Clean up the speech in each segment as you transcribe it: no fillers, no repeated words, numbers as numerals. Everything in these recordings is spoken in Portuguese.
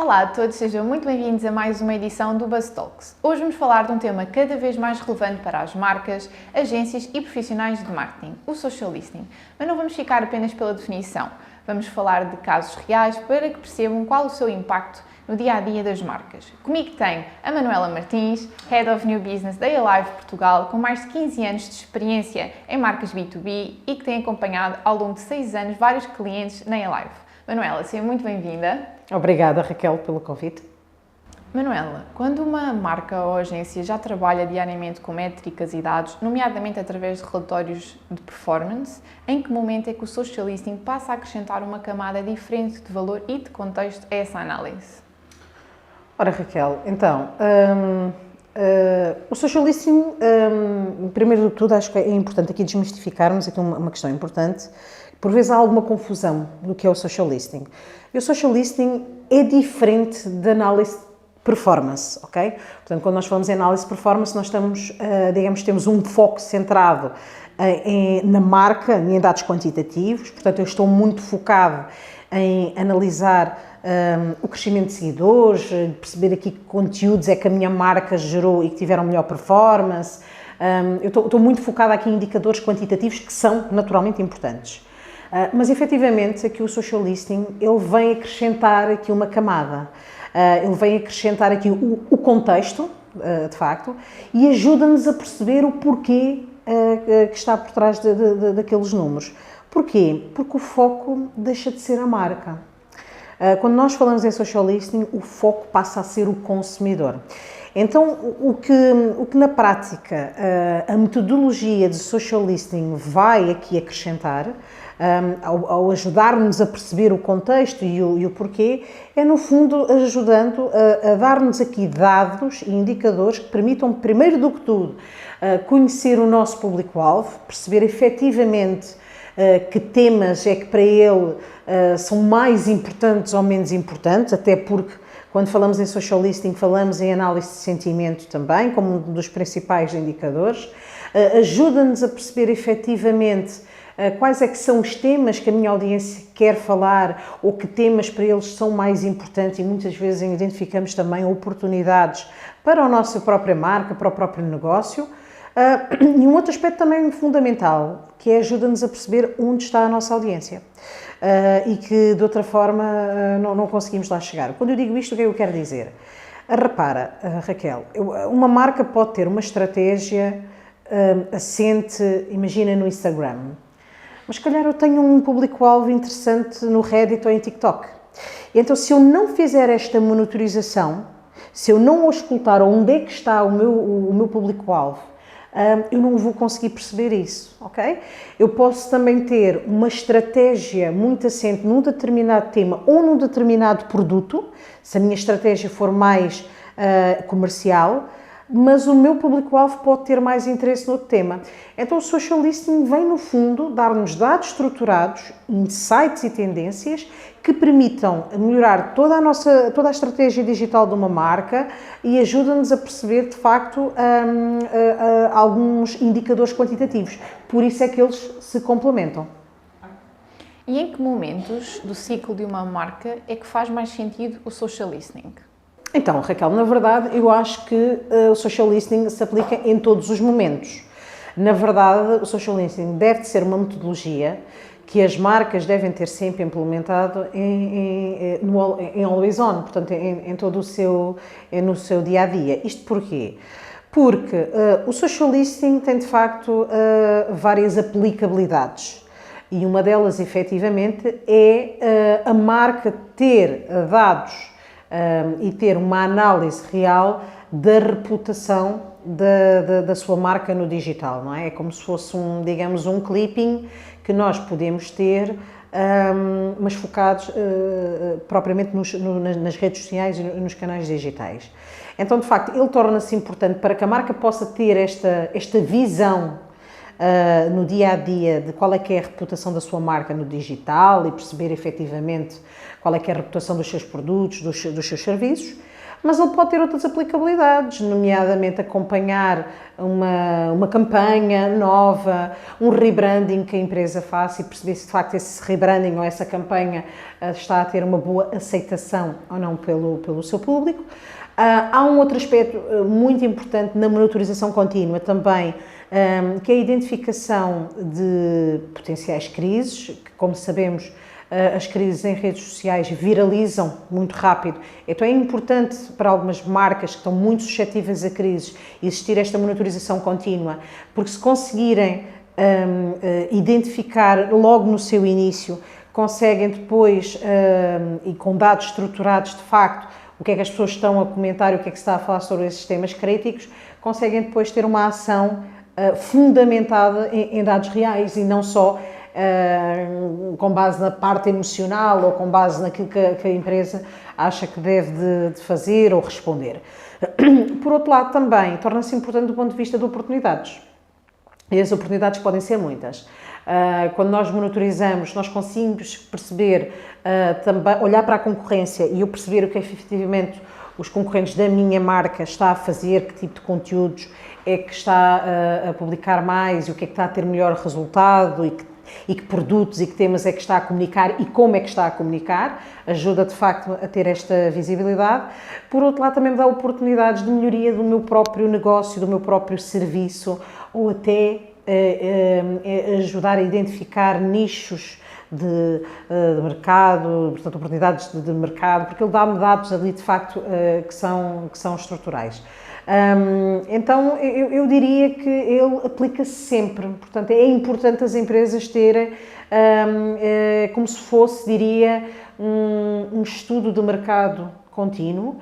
Olá a todos, sejam muito bem-vindos a mais uma edição do Buzz Talks. Hoje vamos falar de um tema cada vez mais relevante para as marcas, agências e profissionais de marketing, o social listening. Mas não vamos ficar apenas pela definição, vamos falar de casos reais para que percebam qual o seu impacto no dia-a-dia das marcas. Comigo tenho a Manuela Martins, Head of New Business da Alive Portugal, com mais de 15 anos de experiência em marcas B2B e que tem acompanhado ao longo de 6 anos vários clientes na Alive. Manuela, seja muito bem-vinda. Obrigada, Raquel, pelo convite. Manuela, quando uma marca ou agência já trabalha diariamente com métricas e dados, nomeadamente através de relatórios de performance, em que momento é que o social listening passa a acrescentar uma camada diferente de valor e de contexto a essa análise? Ora, Raquel, então, o social listening, primeiro de tudo, acho que é importante aqui desmistificarmos aqui uma questão importante. Por vezes há alguma confusão do que é o social listening. E o social listening é diferente da análise de performance, ok? Portanto, quando nós falamos em análise de performance, nós estamos, temos um foco centrado na marca e em dados quantitativos. Portanto, eu estou muito focado em analisar o crescimento de seguidores, perceber aqui que conteúdos é que a minha marca gerou e que tiveram melhor performance. Eu estou muito focada aqui em indicadores quantitativos que são naturalmente importantes. Mas, efetivamente, aqui o social listening, ele vem acrescentar aqui uma camada, ele vem acrescentar aqui o contexto, de facto, e ajuda-nos a perceber o porquê que está por trás daqueles números. Porquê? Porque o foco deixa de ser a marca. Quando nós falamos em social listening, o foco passa a ser o consumidor. Então, o que na prática a metodologia de social listening vai aqui acrescentar, ao ajudar-nos a perceber o contexto e o porquê, é no fundo ajudando a dar-nos aqui dados e indicadores que permitam, primeiro do que tudo, conhecer o nosso público-alvo, perceber efetivamente que temas é que para ele são mais importantes ou menos importantes, até porque quando falamos em social listening falamos em análise de sentimento também, como um dos principais indicadores, ajuda-nos a perceber efetivamente quais é que são os temas que a minha audiência quer falar ou que temas para eles são mais importantes e muitas vezes identificamos também oportunidades para a nossa própria marca, para o próprio negócio. E um outro aspecto também fundamental, que é ajuda-nos a perceber onde está a nossa audiência e que de outra forma não conseguimos lá chegar. Quando eu digo isto, o que é que eu quero dizer? Repara, Raquel, uma marca pode ter uma estratégia assente, imagina, no Instagram, mas se calhar eu tenho um público-alvo interessante no Reddit ou em TikTok. E então, se eu não fizer esta monitorização, se eu não auscultar onde é que está o meu público-alvo, eu não vou conseguir perceber isso, ok? Eu posso também ter uma estratégia muito assente num determinado tema ou num determinado produto, se a minha estratégia for mais comercial, mas o meu público-alvo pode ter mais interesse no outro tema. Então o social listening vem, no fundo, dar-nos dados estruturados, insights e tendências que permitam melhorar toda a estratégia digital de uma marca e ajuda-nos a perceber, de facto, alguns indicadores quantitativos. Por isso é que eles se complementam. E em que momentos do ciclo de uma marca é que faz mais sentido o social listening? Então, Raquel, na verdade, eu acho que o social listening se aplica em todos os momentos. Na verdade, o social listening deve ser uma metodologia que as marcas devem ter sempre implementado em always on, portanto, em todo no seu dia-a-dia. Isto porquê? Porque o social listening tem, de facto, várias aplicabilidades. E uma delas, efetivamente, é a marca ter dados e ter uma análise real da reputação da sua marca no digital, não é? É como se fosse digamos, um clipping que nós podemos ter, mas focados propriamente nas redes sociais e nos canais digitais. Então, de facto, ele torna-se importante para que a marca possa ter esta visão no dia-a-dia de qual é que é a reputação da sua marca no digital e perceber efetivamente qual é que é a reputação dos seus produtos, dos seus serviços, mas ele pode ter outras aplicabilidades, nomeadamente acompanhar uma campanha nova, um rebranding que a empresa faça e perceber se de facto esse rebranding ou essa campanha está a ter uma boa aceitação ou não pelo seu público. Há um outro aspecto muito importante na monitorização contínua também, que é a identificação de potenciais crises, que, como sabemos, as crises em redes sociais viralizam muito rápido. Então é importante para algumas marcas que estão muito suscetíveis a crises existir esta monitorização contínua, porque se conseguirem identificar logo no seu início, conseguem depois, e com dados estruturados de facto, o que é que as pessoas estão a comentar e o que é que se está a falar sobre esses temas críticos, conseguem depois ter uma ação fundamentada em dados reais e não só com base na parte emocional ou com base naquilo que a empresa acha que deve de fazer ou responder. Por outro lado, também torna-se importante do ponto de vista de oportunidades. E as oportunidades podem ser muitas. Quando nós monitorizamos, nós conseguimos perceber, também olhar para a concorrência e eu perceber o que efetivamente os concorrentes da minha marca está a fazer, que tipo de conteúdos é que está a publicar mais e o que é que está a ter melhor resultado e que produtos e que temas é que está a comunicar e como é que está a comunicar, ajuda de facto a ter esta visibilidade. Por outro lado, também me dá oportunidades de melhoria do meu próprio negócio, do meu próprio serviço ou até ajudar a identificar nichos de mercado, portanto, oportunidades de mercado, porque ele dá-me dados ali de facto que são estruturais. Então eu diria que ele aplica-se sempre, portanto é importante as empresas terem como se fosse, diria, um estudo de mercado contínuo,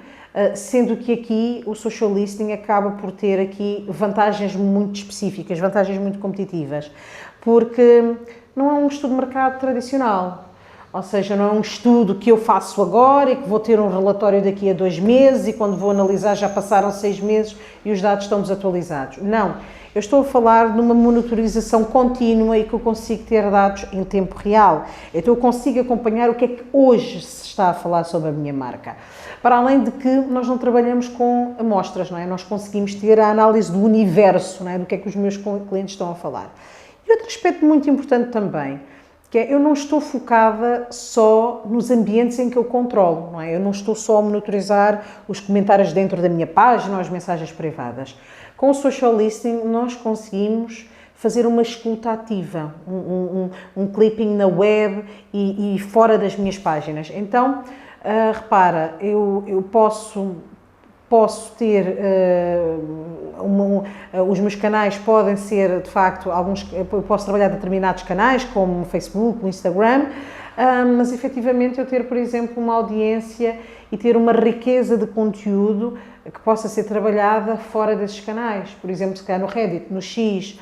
sendo que aqui o social listening acaba por ter aqui vantagens muito específicas, vantagens muito competitivas, porque não é um estudo de mercado tradicional. Ou seja, não é um estudo que eu faço agora e que vou ter um relatório daqui a 2 meses e quando vou analisar já passaram 6 meses e os dados estão desatualizados. Não, eu estou a falar de uma monitorização contínua e que eu consigo ter dados em tempo real. Então eu consigo acompanhar o que é que hoje se está a falar sobre a minha marca. Para além de que nós não trabalhamos com amostras, não é? Nós conseguimos ter a análise do universo, não é? Do que é que os meus clientes estão a falar. E outro aspecto muito importante também, que é, eu não estou focada só nos ambientes em que eu controlo, não é? Eu não estou só a monitorizar os comentários dentro da minha página ou as mensagens privadas. Com o social listening nós conseguimos fazer uma escuta ativa, um clipping na web e fora das minhas páginas. Então, repara, eu posso ter, os meus canais podem ser, de facto, eu posso trabalhar determinados canais, como o Facebook, o Instagram, mas efetivamente eu ter, por exemplo, uma audiência e ter uma riqueza de conteúdo que possa ser trabalhada fora desses canais, por exemplo, se calhar no Reddit, no X,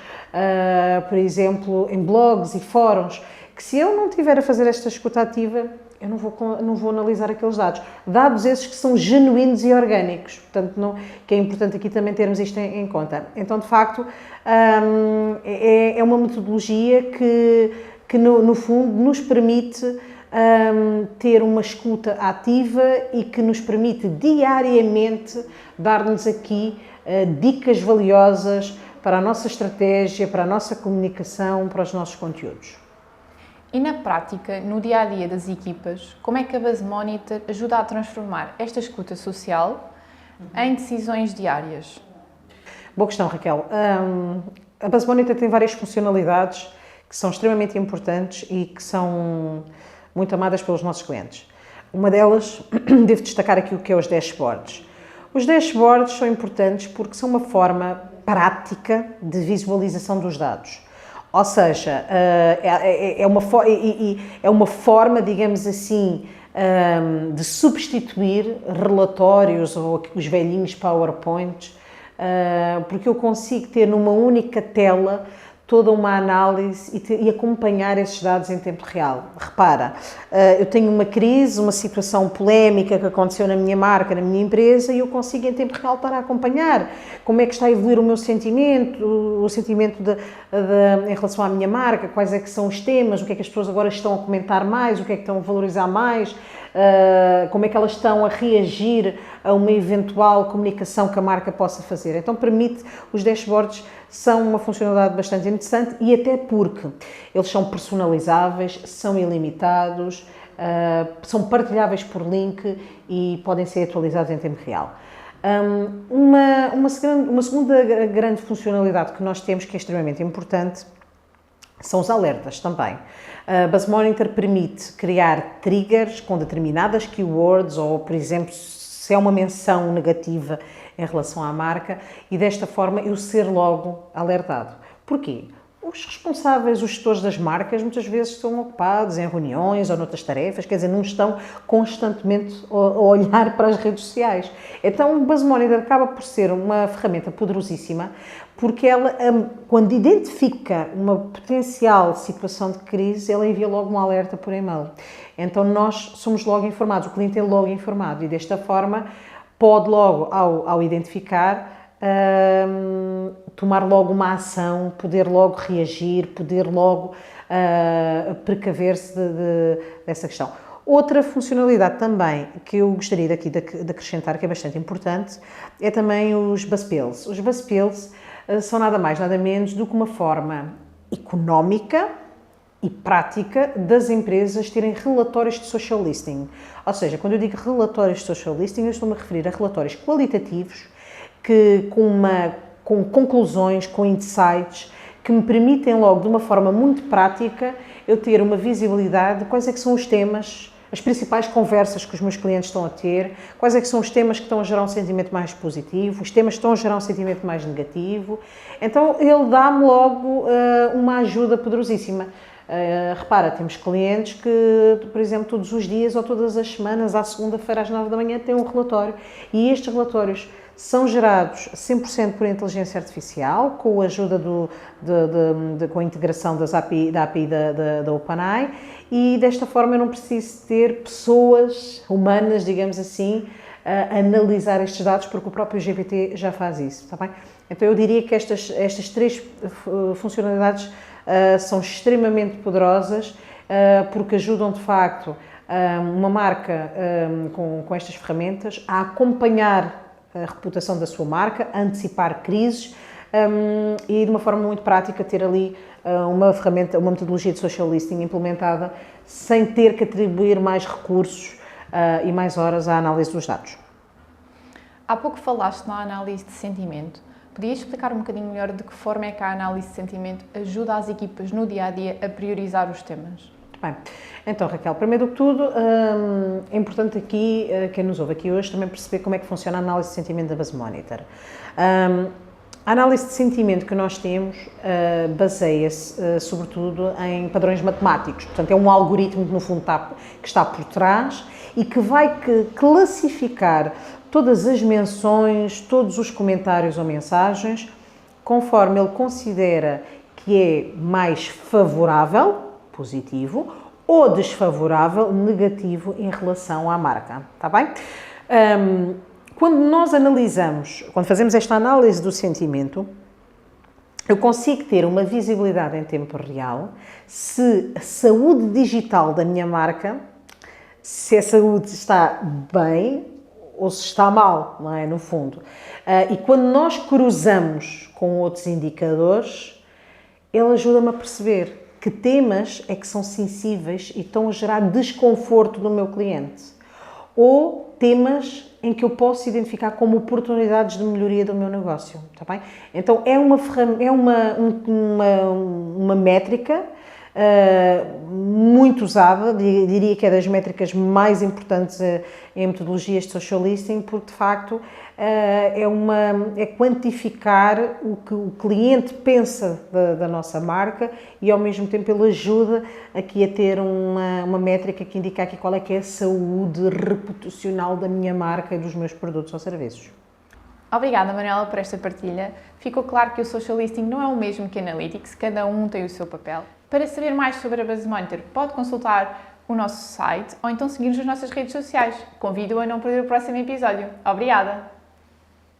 por exemplo, em blogs e fóruns, que se eu não estiver a fazer esta escuta ativa, eu não vou analisar aqueles dados. Dados esses que são genuínos e orgânicos, portanto, que é importante aqui também termos isto em conta. Então, de facto, é uma metodologia que no fundo, nos permite ter uma escuta ativa e que nos permite diariamente dar-nos aqui dicas valiosas para a nossa estratégia, para a nossa comunicação, para os nossos conteúdos. E na prática, no dia-a-dia das equipas, como é que a BuzzMonitor ajuda a transformar esta escuta social em decisões diárias? Boa questão, Raquel. A BuzzMonitor tem várias funcionalidades que são extremamente importantes e que são muito amadas pelos nossos clientes. Uma delas, devo destacar aqui o que é os dashboards. Os dashboards são importantes porque são uma forma prática de visualização dos dados. Ou seja, é uma forma, digamos assim, de substituir relatórios ou os velhinhos PowerPoints, porque eu consigo ter numa única tela toda uma análise e acompanhar esses dados em tempo real. Repara, eu tenho uma crise, uma situação polémica que aconteceu na minha marca, na minha empresa, e eu consigo em tempo real para acompanhar como é que está a evoluir o meu sentimento, em relação à minha marca, quais é que são os temas, o que é que as pessoas agora estão a comentar mais, o que é que estão a valorizar mais, como é que elas estão a reagir a uma eventual comunicação que a marca possa fazer. Então permite, os dashboards são uma funcionalidade bastante interessante e até porque eles são personalizáveis, são ilimitados, são partilháveis por link e podem ser atualizados em tempo real. Uma segunda grande funcionalidade que nós temos, que é extremamente importante, são os alertas também. A Buzz Monitor permite criar triggers com determinadas keywords ou, por exemplo, se é uma menção negativa em relação à marca e desta forma eu ser logo alertado. Porquê? Os responsáveis, os gestores das marcas, muitas vezes estão ocupados em reuniões ou noutras tarefas, quer dizer, não estão constantemente a olhar para as redes sociais. Então, o Buzz Monitor acaba por ser uma ferramenta poderosíssima, porque ela, quando identifica uma potencial situação de crise, ela envia logo um alerta por e-mail. Então, nós somos logo informados, o cliente é logo informado e, desta forma, pode logo, ao identificar, tomar logo uma ação, poder logo reagir, poder logo precaver-se dessa questão. Outra funcionalidade também que eu gostaria daqui de acrescentar, que é bastante importante, é também os BuzzPills. Os BuzzPills são nada mais, nada menos do que uma forma económica e prática das empresas terem relatórios de social listening. Ou seja, quando eu digo relatórios de social listening, eu estou-me a referir a relatórios qualitativos que, com conclusões, com insights, que me permitem logo, de uma forma muito prática, eu ter uma visibilidade de quais é que são os temas, as principais conversas que os meus clientes estão a ter, quais é que são os temas que estão a gerar um sentimento mais positivo, os temas que estão a gerar um sentimento mais negativo. Então, ele dá-me logo uma ajuda poderosíssima. Repara, temos clientes que, por exemplo, todos os dias ou todas as semanas, à segunda-feira às 9 da manhã, têm um relatório. E estes relatórios são gerados 100% por inteligência artificial, com a ajuda com a integração da API da OpenAI, e desta forma eu não preciso ter pessoas humanas, digamos assim, a analisar estes dados, porque o próprio GPT já faz isso, está bem? Então eu diria que estas três funcionalidades são extremamente poderosas, porque ajudam de facto uma marca com estas ferramentas a acompanhar a reputação da sua marca, a antecipar crises e de uma forma muito prática ter ali uma ferramenta, uma metodologia de social listening implementada sem ter que atribuir mais recursos e mais horas à análise dos dados. Há pouco falaste na análise de sentimento. Podias explicar um bocadinho melhor de que forma é que a análise de sentimento ajuda as equipas no dia-a-dia a priorizar os temas? Bem, então Raquel, primeiro de tudo, é importante aqui, quem nos ouve aqui hoje, também perceber como é que funciona a análise de sentimento da Buzz Monitor. A análise de sentimento que nós temos baseia-se sobretudo em padrões matemáticos, portanto é um algoritmo que no fundo que está por trás e que vai classificar todas as menções, todos os comentários ou mensagens, conforme ele considera que é mais favorável, positivo, ou desfavorável, negativo, em relação à marca, está bem? Quando nós quando fazemos esta análise do sentimento, eu consigo ter uma visibilidade em tempo real se a saúde digital da minha marca, se a saúde está bem ou se está mal, não é? No fundo. E quando nós cruzamos com outros indicadores, ele ajuda-me a perceber que temas é que são sensíveis e estão a gerar desconforto no meu cliente. Ou temas em que eu posso identificar como oportunidades de melhoria do meu negócio, está bem? Então é uma métrica muito usada, diria que é das métricas mais importantes em metodologias de social listening, porque de facto é quantificar o que o cliente pensa da nossa marca e ao mesmo tempo ele ajuda aqui a ter uma métrica que indica aqui qual é que é a saúde reputacional da minha marca e dos meus produtos ou serviços. Obrigada, Manuela, por esta partilha. Ficou claro que o social listening não é o mesmo que Analytics, cada um tem o seu papel. Para saber mais sobre a Buzz Monitor, pode consultar o nosso site ou então seguir-nos nas nossas redes sociais. Convido-o a não perder o próximo episódio. Obrigada!